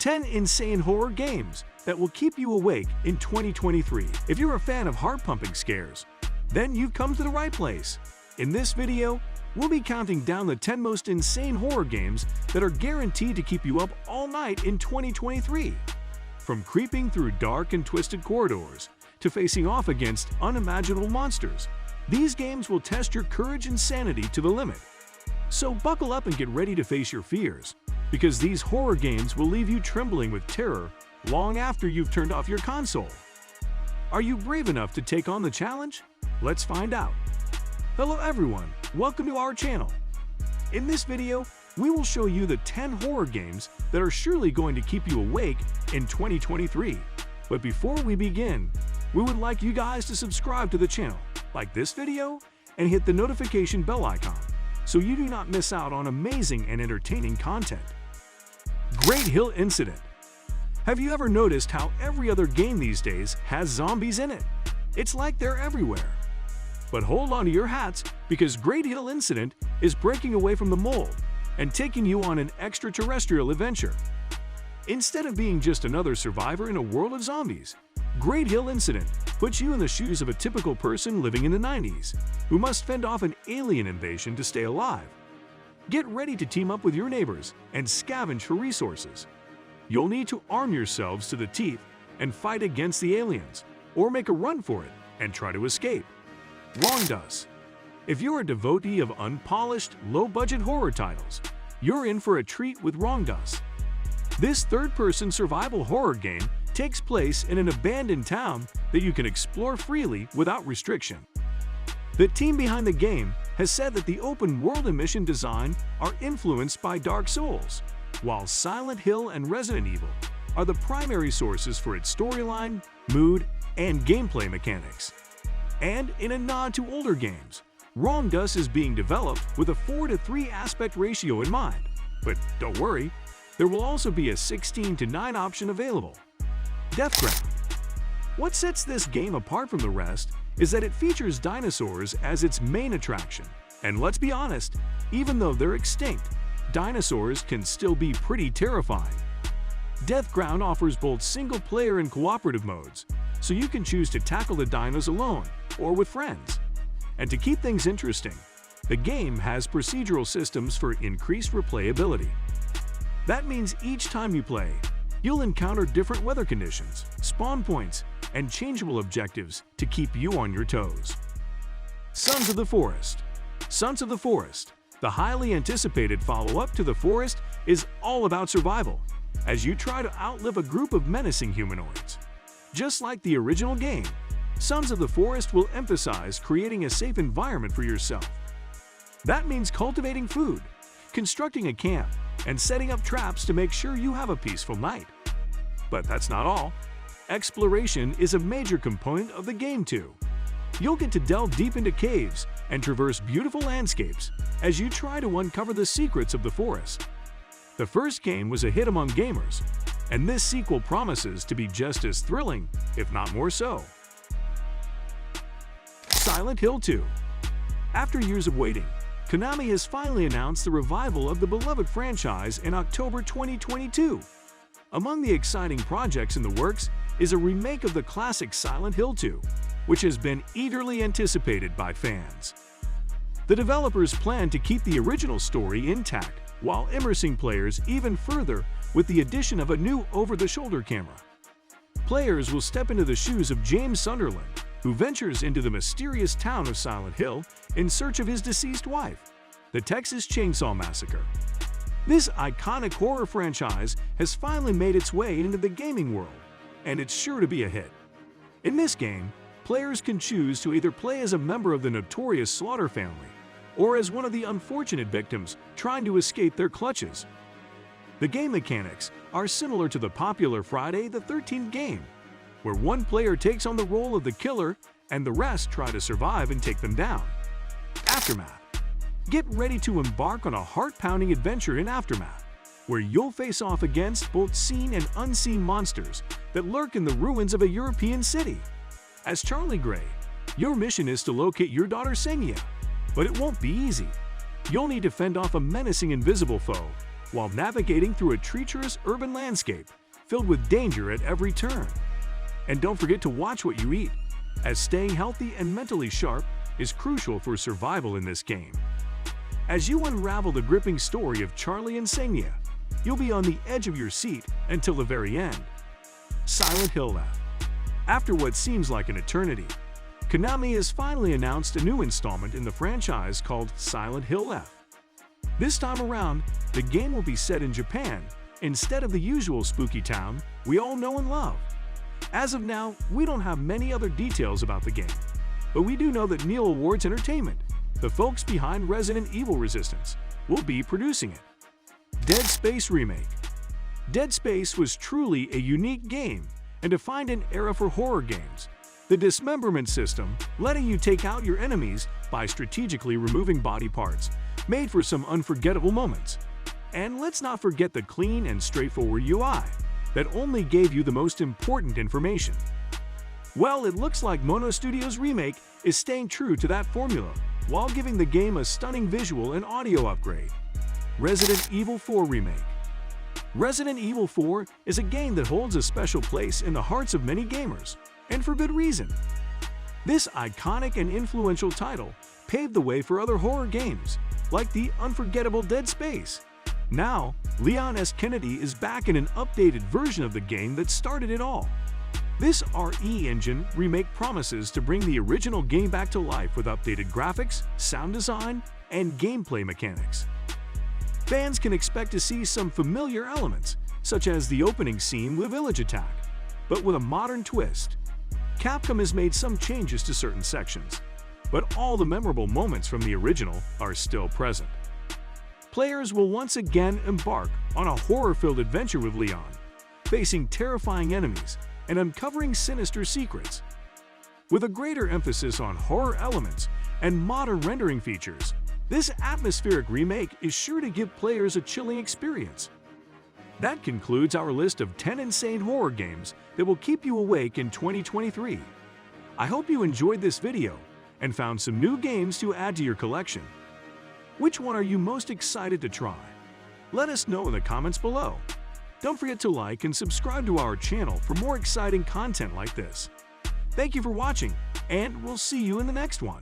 10 insane horror games that will keep you awake in 2023. If you're a fan of heart-pumping scares, then you've come to the right place. In this video, we'll be counting down the 10 most insane horror games that are guaranteed to keep you up all night in 2023. From creeping through dark and twisted corridors to facing off against unimaginable monsters, these games will test your courage and sanity to the limit. So buckle up and get ready to face your fears, because these horror games will leave you trembling with terror long after you've turned off your console. Are you brave enough to take on the challenge? Let's find out. Hello everyone, welcome to our channel. In this video, we will show you the 10 horror games that are surely going to keep you awake in 2023. But before we begin, we would like you guys to subscribe to the channel, like this video, and hit the notification bell icon so you do not miss out on amazing and entertaining content. Great Hill Incident. Have you ever noticed how every other game these days has zombies in it? It's like they're everywhere. But hold on to your hats, because Great Hill Incident is breaking away from the mold and taking you on an extraterrestrial adventure. Instead of being just another survivor in a world of zombies, Great Hill Incident puts you in the shoes of a typical person living in the 90s who must fend off an alien invasion to stay alive. Get ready to team up with your neighbors and scavenge for resources. You'll need to arm yourselves to the teeth and fight against the aliens, or make a run for it and try to escape. Wrongdust. If you're a devotee of unpolished, low-budget horror titles, you're in for a treat with Wrongdust. This third-person survival horror game takes place in an abandoned town that you can explore freely without restriction. The team behind the game has said that the open-world and mission design are influenced by Dark Souls, while Silent Hill and Resident Evil are the primary sources for its storyline, mood, and gameplay mechanics. And in a nod to older games, Wrongdust is being developed with a 4:3 aspect ratio in mind. But don't worry, there will also be a 16:9 option available. Deathground. What sets this game apart from the rest is that it features dinosaurs as its main attraction. And let's be honest, even though they're extinct, dinosaurs can still be pretty terrifying. Deathground offers both single-player and cooperative modes, so you can choose to tackle the dinos alone or with friends. And to keep things interesting, the game has procedural systems for increased replayability. That means each time you play, you'll encounter different weather conditions, spawn points, and changeable objectives to keep you on your toes. Sons of the Forest. Sons of the Forest, the highly anticipated follow-up to The Forest, is all about survival, as you try to outlive a group of menacing humanoids. Just like the original game, Sons of the Forest will emphasize creating a safe environment for yourself. That means cultivating food, constructing a camp, and setting up traps to make sure you have a peaceful night. But that's not all. Exploration is a major component of the game too. You'll get to delve deep into caves and traverse beautiful landscapes as you try to uncover the secrets of the forest. The first game was a hit among gamers, and this sequel promises to be just as thrilling, if not more so. Silent Hill 2. After years of waiting, Konami has finally announced the revival of the beloved franchise in October 2022. Among the exciting projects in the works is a remake of the classic Silent Hill 2, which has been eagerly anticipated by fans. The developers plan to keep the original story intact while immersing players even further with the addition of a new over-the-shoulder camera. Players will step into the shoes of James Sunderland, who ventures into the mysterious town of Silent Hill in search of his deceased wife, the Texas Chainsaw Massacre. This iconic horror franchise has finally made its way into the gaming world, and it's sure to be a hit. In this game, players can choose to either play as a member of the notorious Slaughter family or as one of the unfortunate victims trying to escape their clutches. The game mechanics are similar to the popular Friday the 13th game, where one player takes on the role of the killer and the rest try to survive and take them down. Aftermath. Get ready to embark on a heart-pounding adventure in Aftermath, where you'll face off against both seen and unseen monsters that lurk in the ruins of a European city. As Charlie Gray, your mission is to locate your daughter Senya, but it won't be easy. You'll need to fend off a menacing invisible foe while navigating through a treacherous urban landscape filled with danger at every turn. And don't forget to watch what you eat, as staying healthy and mentally sharp is crucial for survival in this game. As you unravel the gripping story of Charlie and Sangnia, you'll be on the edge of your seat until the very end. Silent Hill F. After what seems like an eternity, Konami has finally announced a new installment in the franchise called Silent Hill F. This time around, the game will be set in Japan instead of the usual spooky town we all know and love. As of now, we don't have many other details about the game, but we do know that Neil Awards Entertainment, the folks behind Resident Evil Resistance, will be producing it. Dead Space Remake. Dead Space was truly a unique game and defined an era for horror games. The dismemberment system, letting you take out your enemies by strategically removing body parts, made for some unforgettable moments. And let's not forget the clean and straightforward UI that only gave you the most important information. Well, it looks like Mono Studios' remake is staying true to that formula while giving the game a stunning visual and audio upgrade. Resident Evil 4 Remake. Resident Evil 4 is a game that holds a special place in the hearts of many gamers, and for good reason. This iconic and influential title paved the way for other horror games, like the unforgettable Dead Space. Now, Leon S. Kennedy is back in an updated version of the game that started it all. This RE Engine remake promises to bring the original game back to life with updated graphics, sound design, and gameplay mechanics. Fans can expect to see some familiar elements, such as the opening scene with Village Attack, but with a modern twist. Capcom has made some changes to certain sections, but all the memorable moments from the original are still present. Players will once again embark on a horror-filled adventure with Leon, facing terrifying enemies and uncovering sinister secrets. With a greater emphasis on horror elements and modern rendering features, this atmospheric remake is sure to give players a chilling experience. That concludes our list of 10 insane horror games that will keep you awake in 2023. I hope you enjoyed this video and found some new games to add to your collection. Which one are you most excited to try? Let us know in the comments below. Don't forget to like and subscribe to our channel for more exciting content like this. Thank you for watching, and we'll see you in the next one.